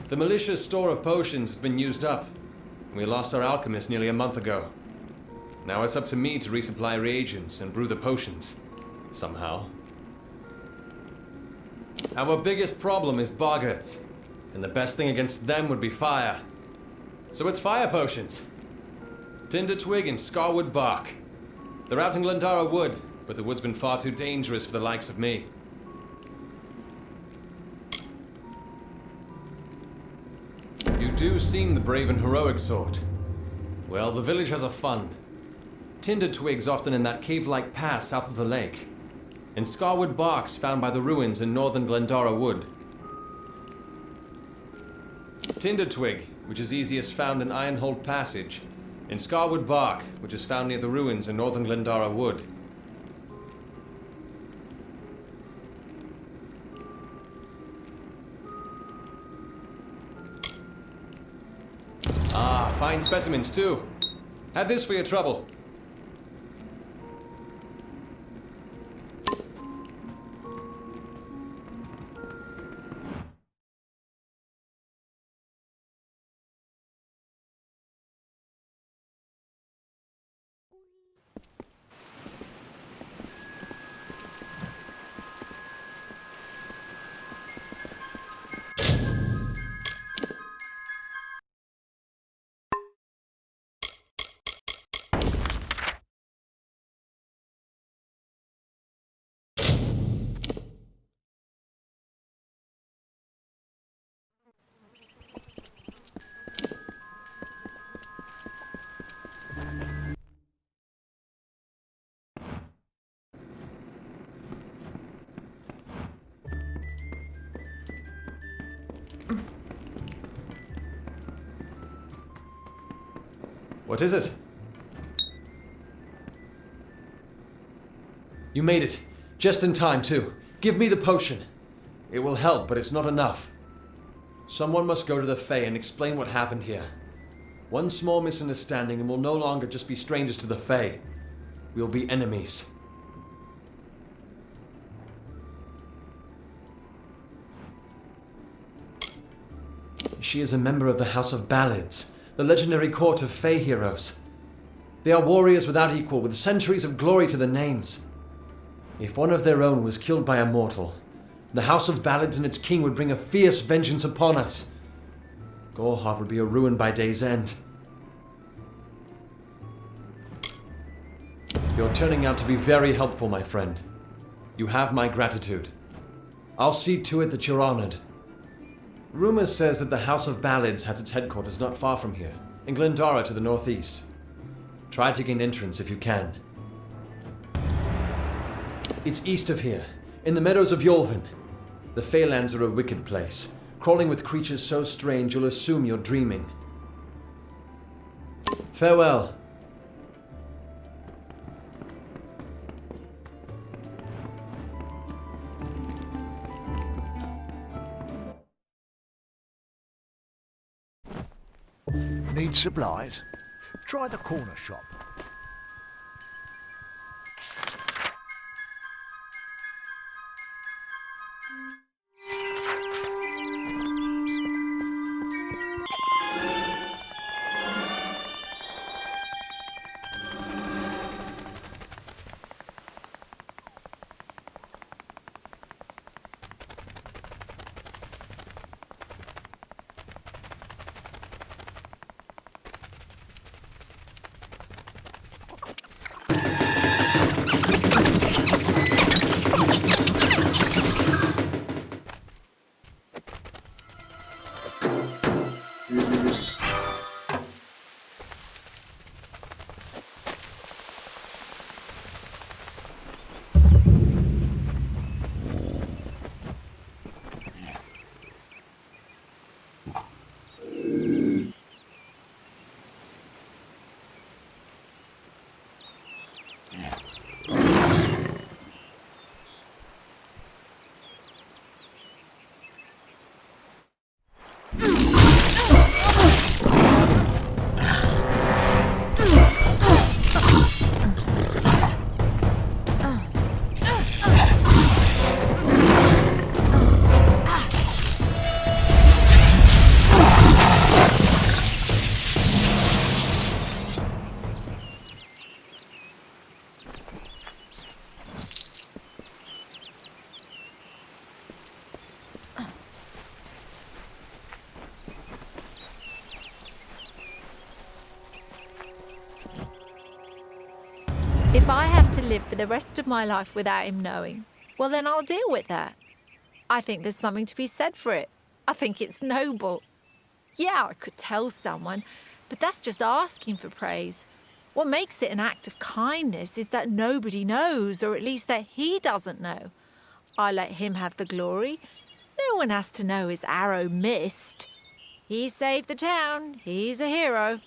The militia's store of potions has been used up. We lost our alchemist nearly a month ago. Now it's up to me to resupply reagents and brew the potions. Somehow. Our biggest problem is boggarts, and the best thing against them would be fire. So it's fire potions. Tinder twig and scarwood bark. They're out in Glendara Wood, but the wood's been far too dangerous for the likes of me. You do seem the brave and heroic sort. Well, the village has a fund. Tinder twigs often in that cave-like pass south of the lake, and scarwood barks found by the ruins in northern Glendara Wood. Tinder twig, which is easiest found in Ironhold Passage, and scarwood bark, which is found near the ruins in northern Glendara Wood. Ah, fine specimens too. Have this for your trouble. What is it? You made it. Just in time, too. Give me the potion. It will help, but it's not enough. Someone must go to the Fae and explain what happened here. One small misunderstanding and we'll no longer just be strangers to the Fae. We'll be enemies. She is a member of the House of Ballads, the legendary court of Fae heroes. They are warriors without equal, with centuries of glory to their names. If one of their own was killed by a mortal, the House of Ballads and its king would bring a fierce vengeance upon us. Gorehart would be a ruin by day's end. You're turning out to be very helpful, my friend. You have my gratitude. I'll see to it that you're honored. Rumor says that the House of Ballads has its headquarters not far from here, in Glendara to the northeast. Try to gain entrance if you can. It's east of here, in the meadows of Yolvin. The Feylands are a wicked place, crawling with creatures so strange you'll assume you're dreaming. Farewell. Need supplies? Try the corner shop. have to live for the rest of my life without him knowing, well, then I'll deal with that. I think there's something to be said for it. I think it's noble. Yeah, I could tell someone, but that's just asking for praise. What makes it an act of kindness is that nobody knows, or at least that he doesn't know. I let him have the glory. No one has to know his arrow missed. He saved the town. He's a hero.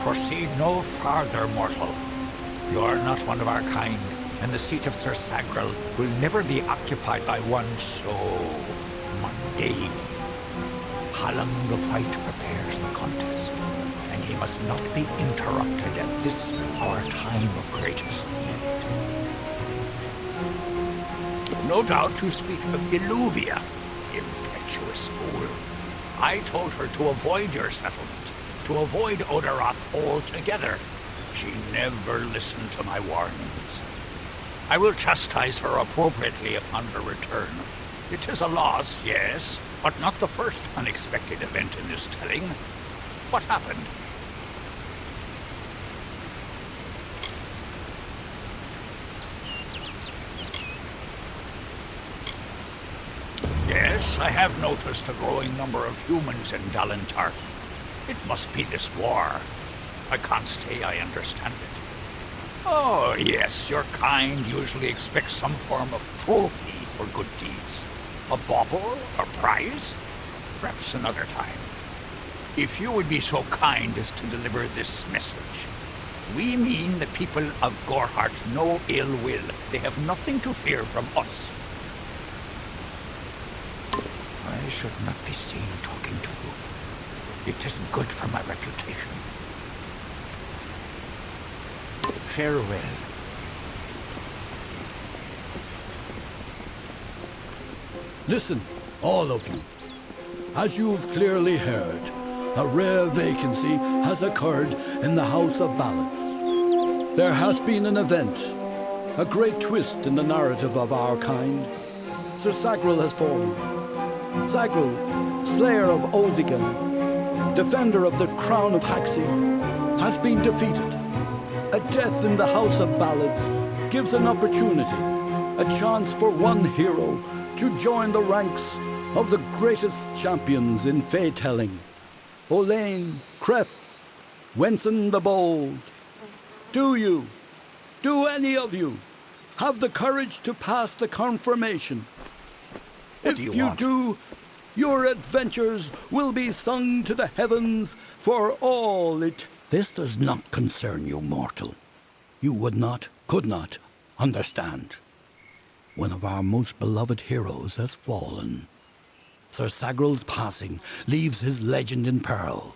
Proceed no farther, mortal. You are not one of our kind, and the seat of Sir Sagrel will never be occupied by one so mundane. Hallam the White prepares the contest, and he must not be interrupted at this our time of greatest need. No doubt you speak of Illuvia, impetuous fool. I told her to avoid your settlement, to avoid Oderoth altogether. She never listened to my warnings. I will chastise her appropriately upon her return. It is a loss, yes, but not the first unexpected event in this telling. What happened? Yes, I have noticed a growing number of humans in Dalentarth. It must be this war. I can't say I understand it. Oh, yes, your kind usually expects some form of trophy for good deeds. A bauble? A prize? Perhaps another time. If you would be so kind as to deliver this message. We mean the people of Gorhart no ill will. They have nothing to fear from us. I should not be seen talking to you. It isn't good for my reputation. Farewell. Listen, all of you. As you've clearly heard, a rare vacancy has occurred in the House of Ballads. There has been an event, a great twist in the narrative of our kind. Sir Sagrel has fallen. Sagrel, slayer of Olzigan, defender of the crown of Haxi, has been defeated. A death in the House of Ballads gives an opportunity, a chance for one hero to join the ranks of the greatest champions in fey-telling. Olaine, Creth, Wenson the Bold. Do any of you, have the courage to pass the confirmation? What If do you you want? do, your adventures will be sung to the heavens for all it. This does not concern you, mortal. You would not, could not, understand. One of our most beloved heroes has fallen. Sir Sagrel's passing leaves his legend in peril.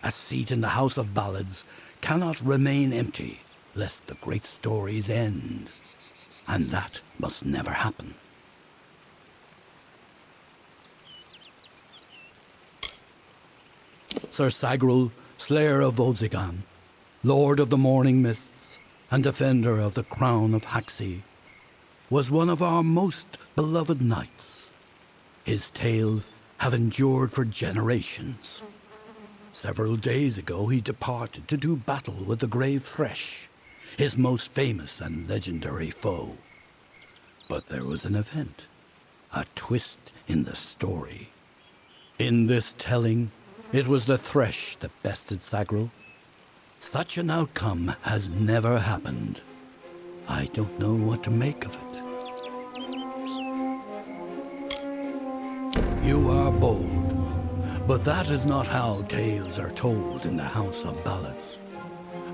A seat in the House of Ballads cannot remain empty, lest the great stories end. And that must never happen. Sir Sagrel, slayer of Olzigan, lord of the morning mists, and defender of the crown of Haxi, was one of our most beloved knights. His tales have endured for generations. Several days ago he departed to do battle with the Grave Thresh, his most famous and legendary foe. But there was an event, a twist in the story. In this telling, it was the Thresh that bested Sagrel. Such an outcome has never happened. I don't know what to make of it. You are bold, but that is not how tales are told in the House of Ballads.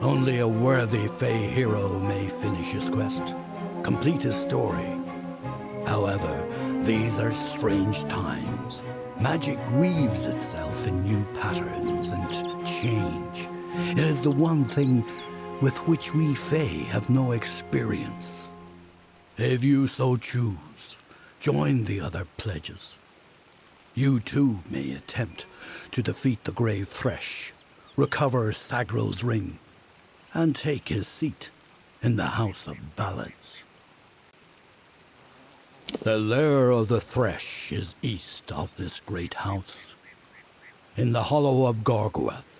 Only a worthy Fey hero may finish his quest, complete his story. However, these are strange times. Magic weaves itself in new patterns and change. It is the one thing with which we Fey have no experience. If you so choose, join the other pledges. You too may attempt to defeat the Grave Thresh, recover Sagral's ring, and take his seat in the House of Ballads. The lair of the Thresh is east of this great house, in the hollow of Gorgoeth.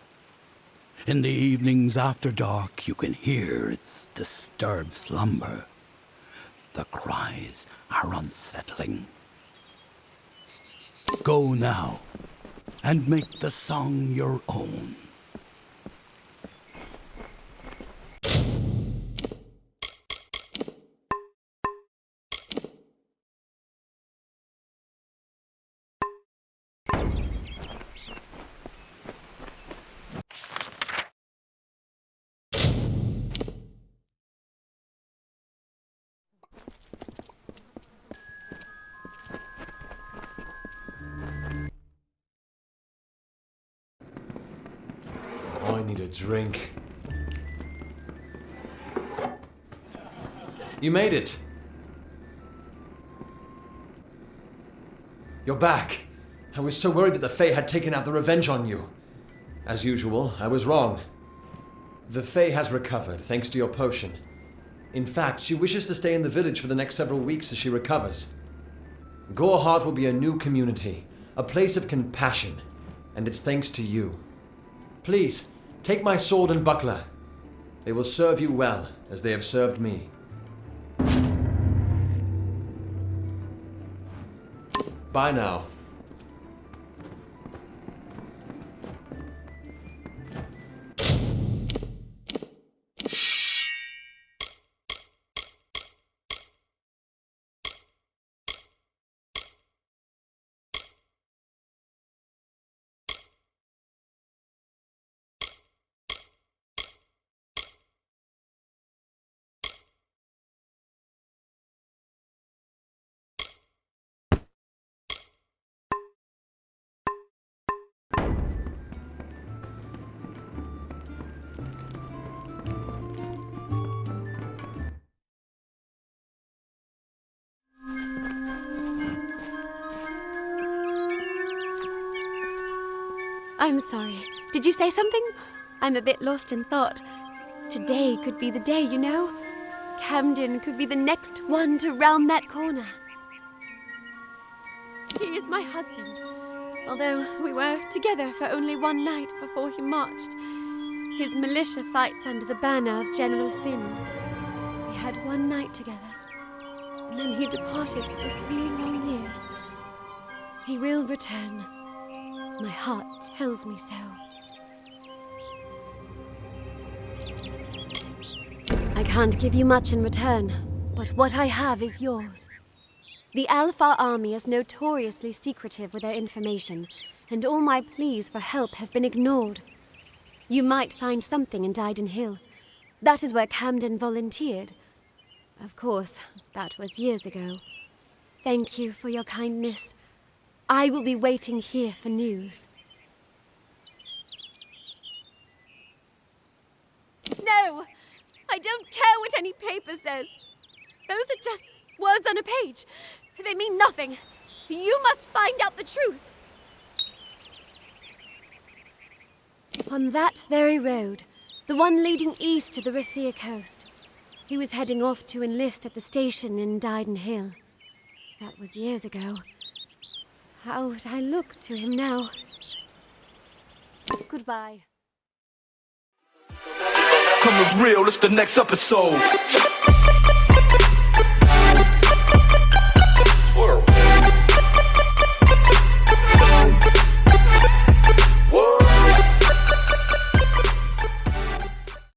In the evenings after dark, you can hear its disturbed slumber. The cries are unsettling. Go now, and make the song your own. I need a drink. You made it. You're back. I was so worried that the Fae had taken out the revenge on you. As usual, I was wrong. The Fae has recovered, thanks to your potion. In fact, she wishes to stay in the village for the next several weeks as she recovers. Goreheart will be a new community, a place of compassion, and it's thanks to you. Please, take my sword and buckler. They will serve you well, as they have served me. Bye now. I'm sorry. Did you say something? I'm a bit lost in thought. Today could be the day, you know? Camden could be the next one to round that corner. He is my husband. Although we were together for only one night before he marched. His militia fights under the banner of General Finn. We had one night together, and then he departed for 3 long years. He will return. My heart tells me so. I can't give you much in return, but what I have is yours. The Alpha Army is notoriously secretive with their information, and all my pleas for help have been ignored. You might find something in Dyden Hill. That is where Camden volunteered. Of course, that was years ago. Thank you for your kindness. I will be waiting here for news. No! I don't care what any paper says. Those are just words on a page. They mean nothing. You must find out the truth. On that very road, the one leading east to the Rathia coast, he was heading off to enlist at the station in Dyden Hill. That was years ago. How would I look to him now? Goodbye. Coming real, it's the next episode.